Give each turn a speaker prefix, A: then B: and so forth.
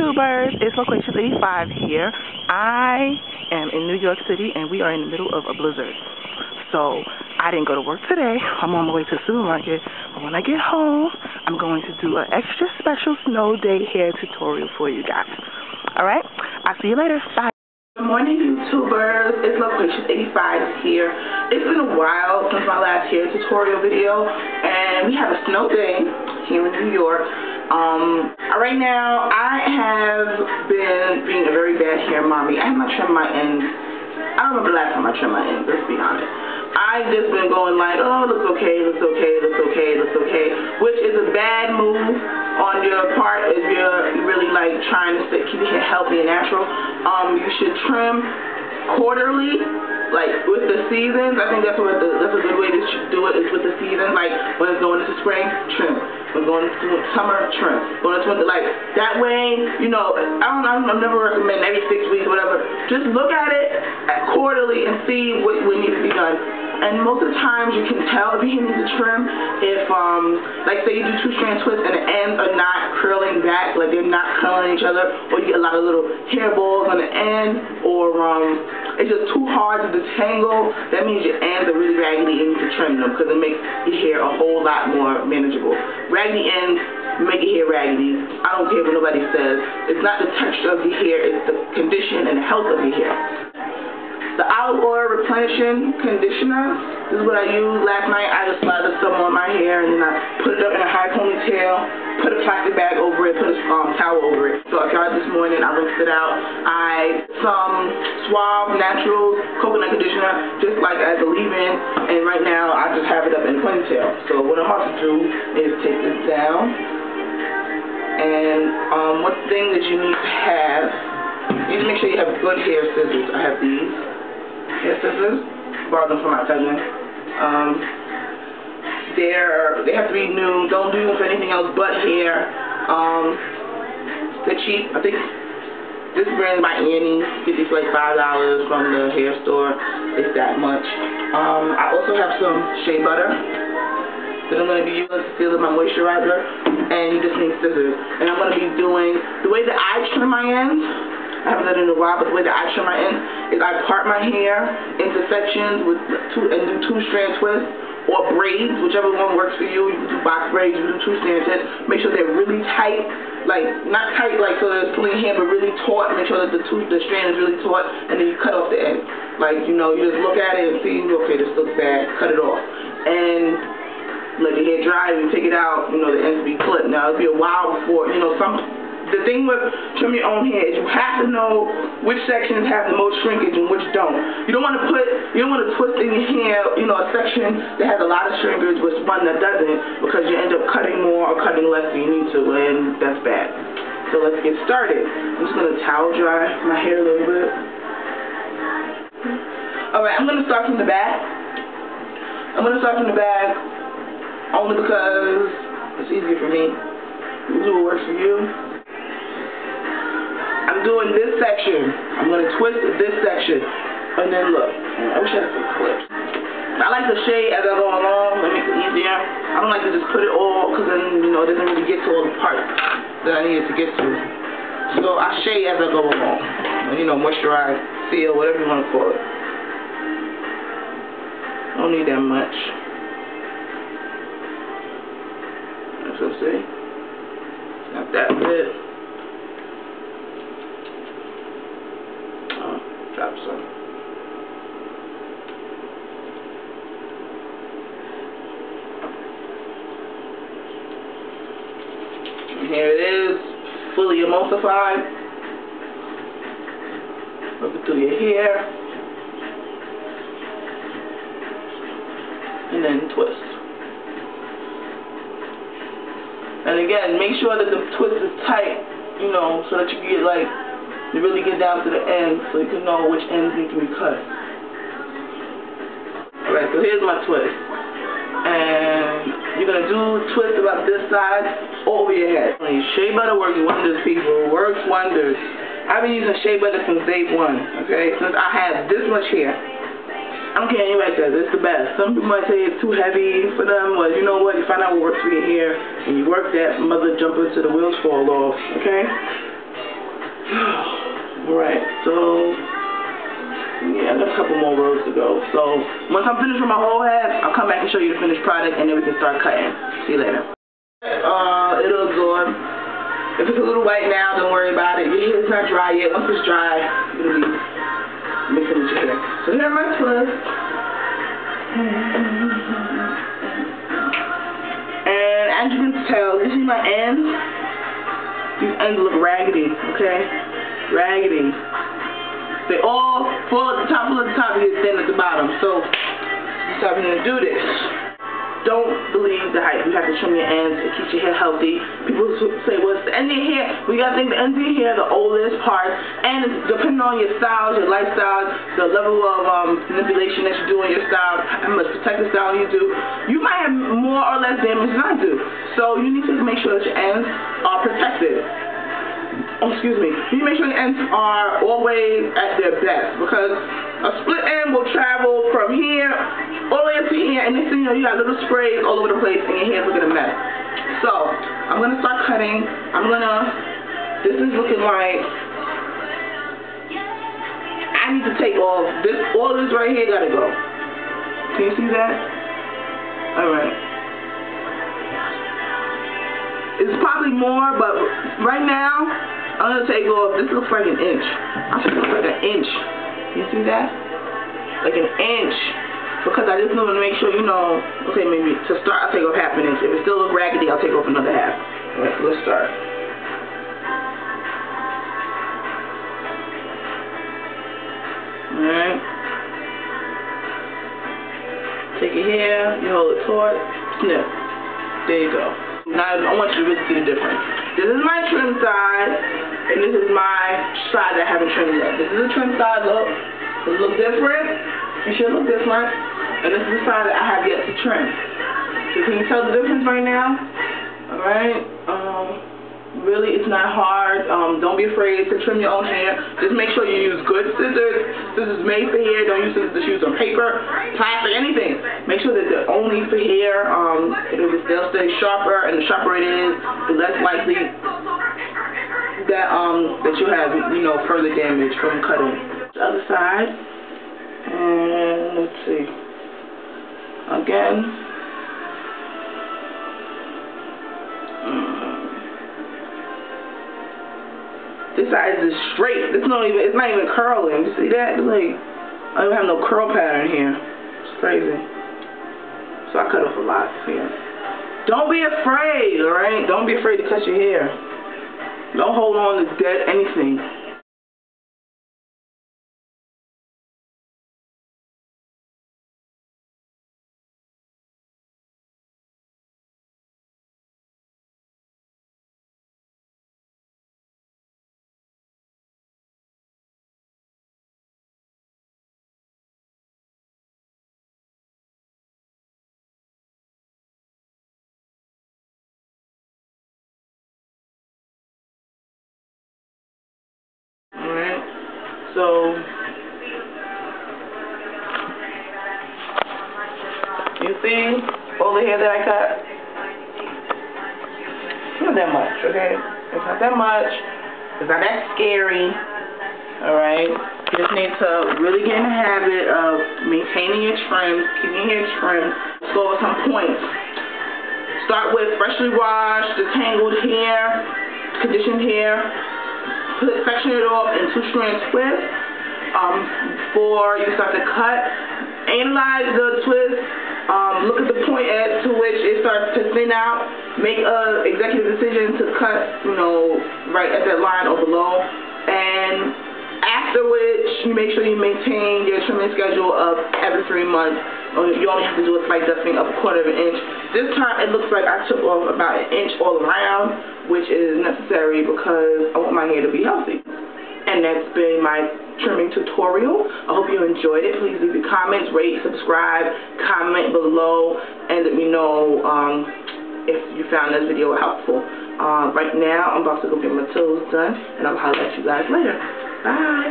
A: YouTubers, it's Loquacious85 here. I am in New York City and we are in the middle of a blizzard. So I didn't go to work today. I'm on my way to the supermarket. But when I get home, I'm going to do an extra special snow day hair tutorial for you guys. Alright? I'll see you later. Bye. Good morning, YouTubers. It's Loquacious85 here. It's been a while since my last hair tutorial video, and we have a snow day here in New York. Right now, I have been being a very bad hair mommy. I have not trimmed my ends. I don't remember the last time I trimmed my ends, let's be honest. I've just been going like, oh, looks okay, looks okay, looks okay, looks okay, which is a bad move on your part if you're really like trying to keep your hair healthy and natural. You should trim quarterly, like with the seasons. I think that's a good way to do it, is with the seasons. Like when it's going into spring, trim. When going into summer, trim. Going into winter, like that way, you know. I've never recommend every 6 weeks, whatever. Just look at it quarterly and see what needs to be done. And most of the times you can tell if you need to trim if, like say you do 2-strand twists and the ends are not curling back, like they're not curling each other, or you get a lot of little hair balls on the end, or it's just too hard to detangle. That means your ends are really raggedy and you need to trim them because it makes your hair a whole lot more manageable. Raggedy ends make your hair raggedy. I don't care what nobody says. It's not the texture of your hair, it's the condition and the health of your hair. The olive oil replenishing conditioner, this is what I used last night. I just slathered some on my hair and then I put it up in a high ponytail, put a plastic bag over it, put a towel over it. So I got it this morning, I rinsed it out. Some Suave Natural coconut conditioner, just like as a leave-in, and right now I just have it up in a ponytail. So what I'm about to do is take this down, and one thing that you need to have, you need to make sure you have good hair scissors. I have these hair scissors, borrowed them from my cousin. They have to be new. Don't do them for anything else but hair. They're cheap. I think this brand by Annie. Get these for like $5 from the hair store. It's that much. I also have some shea butter that I'm going to be using to seal my moisturizer, and you just need scissors. And I'm going to be doing the way that I trim my ends. I haven't done it in a while, but the way that I trim my ends is I part my hair into sections and do 2-strand twists or braids, whichever one works for you. You can do box braids, you can do 2-strand twists. Make sure they're really tight, like not tight like so that it's pulling your hair, but really taut. Make sure that the strand is really taut, and then you cut off the end. Like, you know, you just look at it and see, okay, this looks bad, cut it off. And let your hair dry and take it out, you know, the ends be clipped. Now, it'll be a while before, you know, the thing with trimming your own hair is you have to know which sections have the most shrinkage and which don't. You don't want to twist in your hair, you know, a section that has a lot of shrinkage with one that doesn't, because you end up cutting more or cutting less than you need to, and that's bad. So let's get started. I'm just going to towel dry my hair a little bit. Alright, I'm going to start from the back. Only because it's easier for me. You do what works for you. I'm doing this section. I'm going to twist this section. And then look. I wish I had some clips. I like to shade as I go along. That makes it easier. I don't like to just put it all, because then, you know, it doesn't really get to all the parts that I need it to get to. So I shade as I go along. You know, moisturize, seal, whatever you want to call it. I don't need that much. So see? Not that bit. Oh, drop some. And here it is, fully emulsified. Rub it through your hair. And then twist. And again, make sure that the twist is tight, you know, so that you get like, you really get down to the end, so you can know which ends need to be cut. Alright, so here's my twist. And you're going to do twist about this side over your head. Shea butter works wonders, people. Works wonders. I've been using shea butter since day one, okay? Since I had this much hair. I don't care anybody says, it's the best. Some people might say it's too heavy for them. Well, you know what? You find out what works for your hair, and you work that, mother jumper till the wheels fall off, okay? Alright, so yeah, I got a couple more rows to go. So once I'm finished with my whole head, I'll come back and show you the finished product, and then we can start cutting. See you later. It'll absorb. If it's a little white now, don't worry about it. Your hair is not dry yet. Once it's dry, it'll be mixing with your hair. So here are my twists. And as you can tell, you see my ends? These ends look raggedy, okay? Raggedy. They all fall at the top, fall at the top, and get thin at the bottom. So, that's how we're going to do this. Don't believe the hype. You have to trim your ends. It keeps your hair healthy. People say, well, it's the end of your hair. We got to think the end of your hair, the oldest part. And it's depending on your styles, your lifestyle, the level of manipulation that you do in your style, how much protective style you do. You might have more or less damage than I do. So you need to make sure that your ends are protected. Oh, excuse me. You need to make sure the ends are always at their best, because a split end will travel from here all the way up to here, and next thing you know, you got little sprays all over the place, and your hair's looking a mess. So I'm gonna start cutting. This is looking like I need to take all this. All this right here gotta go. Can you see that? All right. It's probably more, but right now, I'm going to take off, this looks like an inch. I should look like an inch. You see that? Like an inch. Because I just want to make sure, you know, okay, maybe to start, I'll take off half an inch. If it still looks raggedy, I'll take off another half. Alright, so let's start. Alright. Take your hair, you hold it taut, snip. There you go. Now I want you to really see the difference. This is my trim side, and this is my side that I haven't trimmed yet. This is a trim side look. Does it look different? It should look different. And this is the side that I have yet to trim. So can you tell the difference right now? Alright. Really, it's not hard. Don't be afraid to trim your own hair. Just make sure you use good scissors. Scissors made for hair. Don't use scissors to use on paper, plastic, anything. Make sure that they're only for hair. They'll stay sharper, and the sharper it is, the less likely that you'll have, you know, further damage from cutting. The other side, and let's see. Again. This side is straight. It's not even curling. You see that? It's like, I don't have no curl pattern here. It's crazy. So I cut off a lot here. Don't be afraid, alright? Don't be afraid to cut your hair. Don't hold on to dead anything. So, you see all the hair that I cut? Not that much, okay? It's not that much. It's not that scary. Alright? You just need to really get in the habit of maintaining your trims, keeping your hair trimmed. Let's go over some points. Start with freshly washed, detangled hair, conditioned hair. Section it off in 2-strand twists before you start to cut. Analyze the twist. Look at the point to which it starts to thin out. Make an executive decision to cut, you know, right at that line or below. And after which, you make sure you maintain your trimming schedule of every 3 months. You only have to do a slight dusting of 1/4 of an inch. This time it looks like I took off about 1 inch all around, which is necessary because I want my hair to be healthy. And that's been my trimming tutorial. I hope you enjoyed it. Please leave your comments, rate, subscribe, comment below, and let me know if you found this video helpful. Right now, I'm about to go get my toes done, and I'll holler at you guys later. Bye.